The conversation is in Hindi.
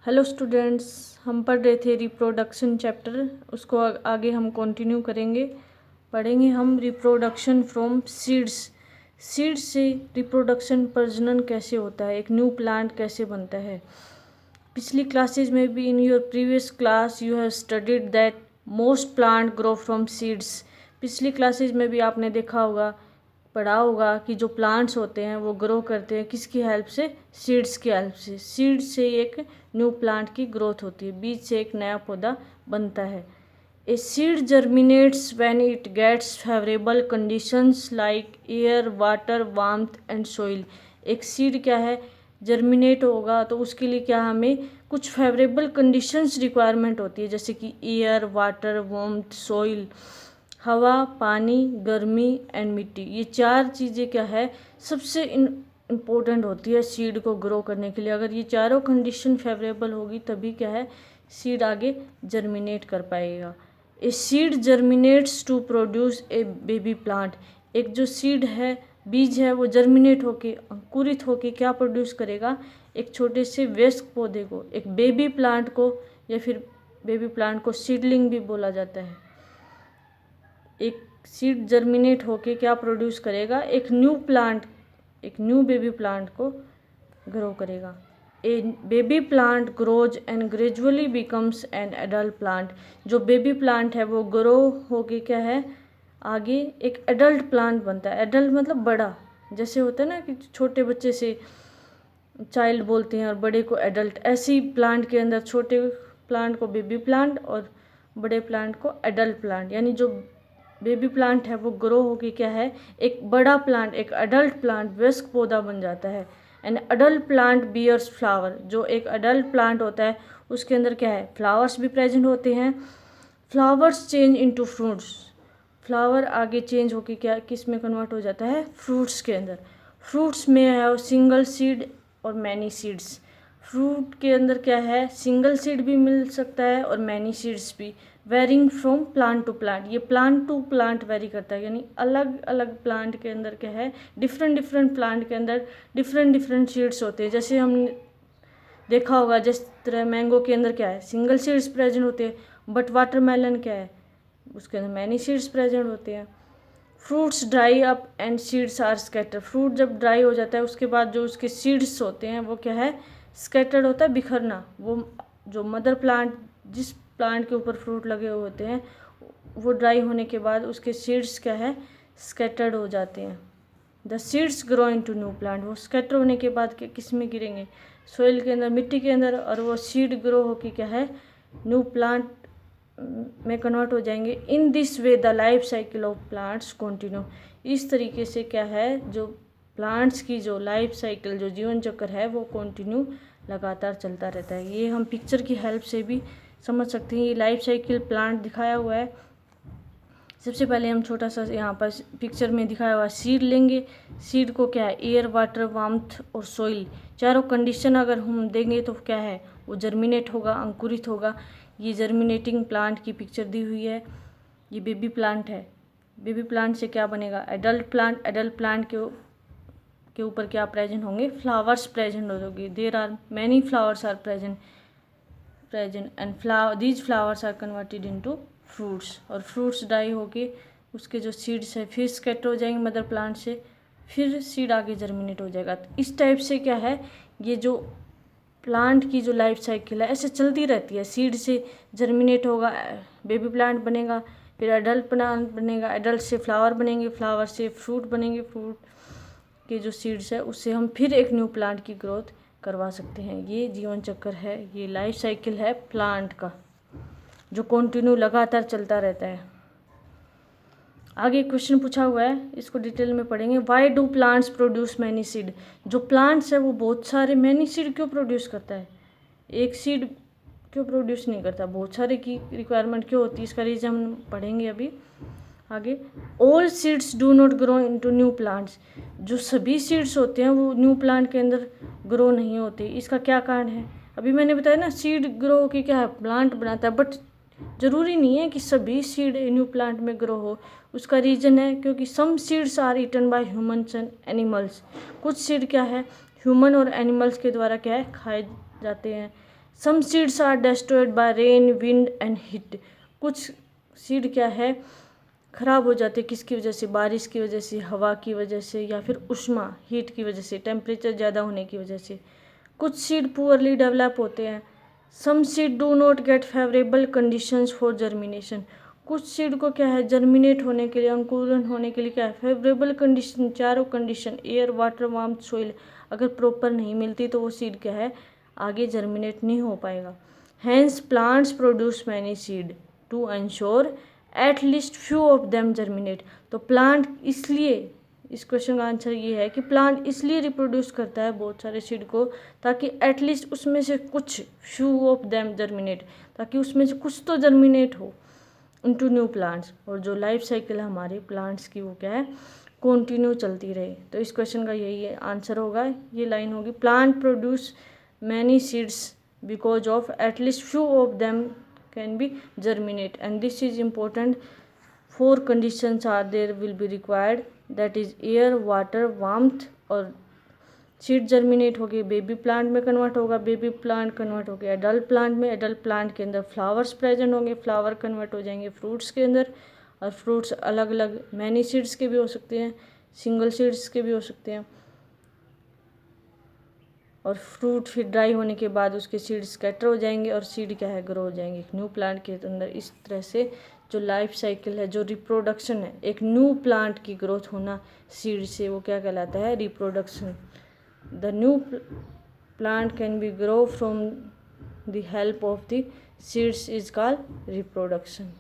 हेलो स्टूडेंट्स, हम पढ़ रहे थे रिप्रोडक्शन चैप्टर। उसको आगे हम कंटिन्यू पढ़ेंगे हम रिप्रोडक्शन फ्रॉम सीड्स। सीड्स से रिप्रोडक्शन प्रजनन कैसे होता है, एक न्यू प्लांट कैसे बनता है। पिछली क्लासेज में भी in your previous class you have studied that most plant grow from seeds. पिछली क्लासेज में भी आपने देखा होगा, पढ़ा होगा कि जो प्लांट्स होते हैं वो ग्रो करते हैं किसकी हेल्प से, सीड्स की हेल्प से। सीड्स से एक न्यू प्लांट की ग्रोथ होती है, बीज से एक नया पौधा बनता है। A seed germinates when it gets favourable conditions like air, water, warmth and soil. एक सीड क्या है, जर्मिनेट होगा तो उसके लिए क्या हमें कुछ फेवरेबल कंडीशंस रिक्वायरमेंट होती है, जैसे कि एयर, वाटर, वार्मथ, सोइल, हवा, पानी, गर्मी एंड मिट्टी। ये चार चीज़ें क्या है, सबसे इम्पोर्टेंट होती है सीड को ग्रो करने के लिए। अगर ये चारों कंडीशन फेवरेबल होगी तभी क्या है, सीड आगे जर्मिनेट कर पाएगा। A seed germinates to produce a baby plant. एक जो सीड है, बीज है, वो जर्मिनेट होके, अंकुरित होके क्या प्रोड्यूस करेगा, एक छोटे से वयस्क पौधे को, एक बेबी प्लांट को, या फिर बेबी प्लांट को सीडलिंग भी बोला जाता है। एक सीड जर्मिनेट होके क्या प्रोड्यूस करेगा, एक न्यू प्लांट, एक न्यू बेबी प्लांट को ग्रो करेगा। A baby plant grows and gradually becomes an adult plant. जो बेबी प्लांट है वो ग्रो होके क्या है, आगे एक एडल्ट प्लांट बनता है। एडल्ट मतलब बड़ा, जैसे होता है ना कि छोटे बच्चे से चाइल्ड बोलते हैं और बड़े को एडल्ट, ऐसे ही प्लांट के अंदर छोटे प्लांट को बेबी प्लांट और बड़े प्लांट को एडल्ट प्लांट। यानी जो बेबी प्लांट है वो ग्रो होके क्या है, एक बड़ा प्लांट, एक एडल्ट प्लांट, वयस्क पौधा बन जाता है। An adult plant bears flower. जो एक एडल्ट प्लांट होता है उसके अंदर क्या है, फ्लावर्स भी प्रेजेंट होते हैं। Flowers change into fruits. Flower आगे चेंज होके क्या किस में कन्वर्ट हो जाता है, फ्रूट्स के अंदर। फ्रूट्स में है सिंगल सीड और मैनी सीड्स। फ्रूट के अंदर क्या है, सिंगल सीड भी मिल सकता है और मैनी सीड्स भी। Varying from plant to plant. ये प्लांट टू प्लांट वेरी करता है, यानी अलग अलग प्लांट के अंदर क्या है, डिफरेंट डिफरेंट प्लांट के अंदर डिफरेंट डिफरेंट सीड्स होते हैं। जैसे हमने देखा होगा, जिस तरह मैंगो के अंदर क्या है, सिंगल सीड्स प्रेजेंट होते हैं, बट वाटरमेलन क्या है, उसके अंदर मैनी सीड्स प्रेजेंट होते हैं। Fruits dry up and seeds are scatter. Fruit जब ड्राई हो जाता है उसके बाद जो उसके सीड्स होते हैं वो क्या है, स्कैटर्ड होता है, बिखरना। वो जो मदर प्लांट, जिस प्लांट के ऊपर फ्रूट लगे हुए होते हैं, वो ड्राई होने के बाद उसके सीड्स क्या है, स्कैटर्ड हो जाते हैं। The seeds grow into new plant. वो स्कैटर होने के बाद किस में गिरेंगे, सोइल के अंदर, मिट्टी के अंदर, और वो सीड ग्रो होके क्या है, न्यू प्लांट में कन्वर्ट हो जाएंगे। In this way the life cycle of plants continue. इस तरीके से क्या है, जो प्लांट्स की जो लाइफ साइकिल, जो जीवन चक्र है, वो कंटिन्यू लगातार चलता रहता है। ये हम पिक्चर की हेल्प से भी समझ सकते हैं। ये लाइफ साइकिल प्लांट दिखाया हुआ है। सबसे पहले हम छोटा सा यहाँ पर पिक्चर में दिखाया हुआ सीड लेंगे। सीड को क्या है, एयर, वाटर, वार्मथ और सोइल, चारों कंडीशन अगर हम देंगे तो क्या है, वो जर्मिनेट होगा, अंकुरित होगा। ये जर्मिनेटिंग प्लांट की पिक्चर दी हुई है। ये बेबी प्लांट है। बेबी प्लांट से क्या बनेगा, एडल्ट प्लांट। एडल्ट प्लांट के ऊपर क्या प्रेजेंट होंगे, फ्लावर्स प्रेजेंट होंगे। There are many flowers are present and these flowers are converted into fruits. और फ्रूट्स ड्राई होके उसके जो सीड्स है फिर स्कैटर हो जाएंगे मदर प्लांट से, फिर सीड आगे जर्मिनेट हो जाएगा। तो इस टाइप से क्या है, ये जो प्लांट की जो लाइफ साइकिल है ऐसे चलती रहती है। सीड से जर्मिनेट होगा, बेबी प्लांट बनेगा, फिर एडल्ट प्लांट बनेगा, एडल्ट से फ्लावर बनेंगे, फ्लावर से फ्रूट बनेंगे, फ्रूट के जो सीड्स है उससे हम फिर एक न्यू प्लांट की ग्रोथ करवा सकते हैं। ये जीवन चक्र है, ये लाइफ साइकिल है प्लांट का, जो कंटिन्यू लगातार चलता रहता है। आगे क्वेश्चन पूछा हुआ है, इसको डिटेल में पढ़ेंगे। Why do plants produce many seed. जो प्लांट्स है वो बहुत सारे मैनी सीड क्यों प्रोड्यूस करता है, एक सीड क्यों प्रोड्यूस नहीं करता, बहुत सारे की रिक्वायरमेंट क्यों होती है, इसका रीजन हम पढ़ेंगे अभी आगे। All seeds do not grow into new plants. जो सभी सीड्स होते हैं वो न्यू प्लांट के अंदर ग्रो नहीं होते। इसका क्या कारण है, अभी मैंने बताया ना, सीड ग्रो होके क्या है, प्लांट बनाता है, बट ज़रूरी नहीं है कि सभी सीड न्यू प्लांट में ग्रो हो। उसका रीज़न है क्योंकि some seeds are eaten by humans and animals. कुछ सीड क्या है, ह्यूमन और एनिमल्स के द्वारा क्या है, खाए जाते हैं। Some seeds are destroyed by rain, wind and heat. कुछ सीड क्या है खराब हो जाते, किसकी वजह से, बारिश की वजह से, हवा की वजह से, या फिर उष्मा हीट की वजह से, टेम्परेचर ज़्यादा होने की वजह से। कुछ सीड पुअरली डेवलप होते हैं। Some seed do not get favourable conditions for germination. कुछ सीड को क्या है जर्मिनेट होने के लिए, अंकुरण होने के लिए क्या है फेवरेबल कंडीशन, चारों condition air, water, warmth, soil अगर प्रॉपर नहीं मिलती तो वो सीड क्या है आगे जर्मिनेट नहीं हो पाएगा। Hence plants produce many seed to ensure at least few of them germinate. तो प्लांट इसलिए, इस क्वेश्चन का आंसर ये है कि प्लांट इसलिए रिप्रोड्यूस करता है बहुत सारे सीड को ताकि एटलीस्ट उसमें से कुछ फ्यू ऑफ देम जर्मिनेट, ताकि उसमें से कुछ तो जर्मिनेट हो इनटू न्यू प्लांट्स। और जो लाइफ साइकिल है हमारे प्लांट्स की वो क्या है कंटिन्यू चलती रहे। तो इस क्वेश्चन का यही आंसर होगा, ये लाइन होगी plant produce many seeds because of at least few of them can be germinate and this is important. 4 conditions are there will be required, that is air, water, warmth और सीड जर्मिनेट होगी, बेबी प्लांट में कन्वर्ट होगा, बेबी प्लांट कन्वर्ट हो गया एडल्ट प्लांट में, एडल्ट प्लांट के अंदर फ्लावर्स प्रेजेंट होंगे, फ्लावर कन्वर्ट हो जाएंगे फ्रूट्स के अंदर, और फ्रूट्स अलग अलग मैनी सीड्स के भी हो सकते हैं, सिंगल सीड्स के भी हो सकते हैं, और फ्रूट फिर ड्राई होने के बाद उसके सीड स्कैटर हो जाएंगे और सीड क्या है ग्रो हो जाएंगे एक न्यू प्लांट के अंदर। इस तरह से जो लाइफ साइकिल है, जो रिप्रोडक्शन है, एक न्यू प्लांट की ग्रोथ होना सीड से, वो क्या कहलाता है reproduction. The new plant can be grow from the help of the seeds is called reproduction.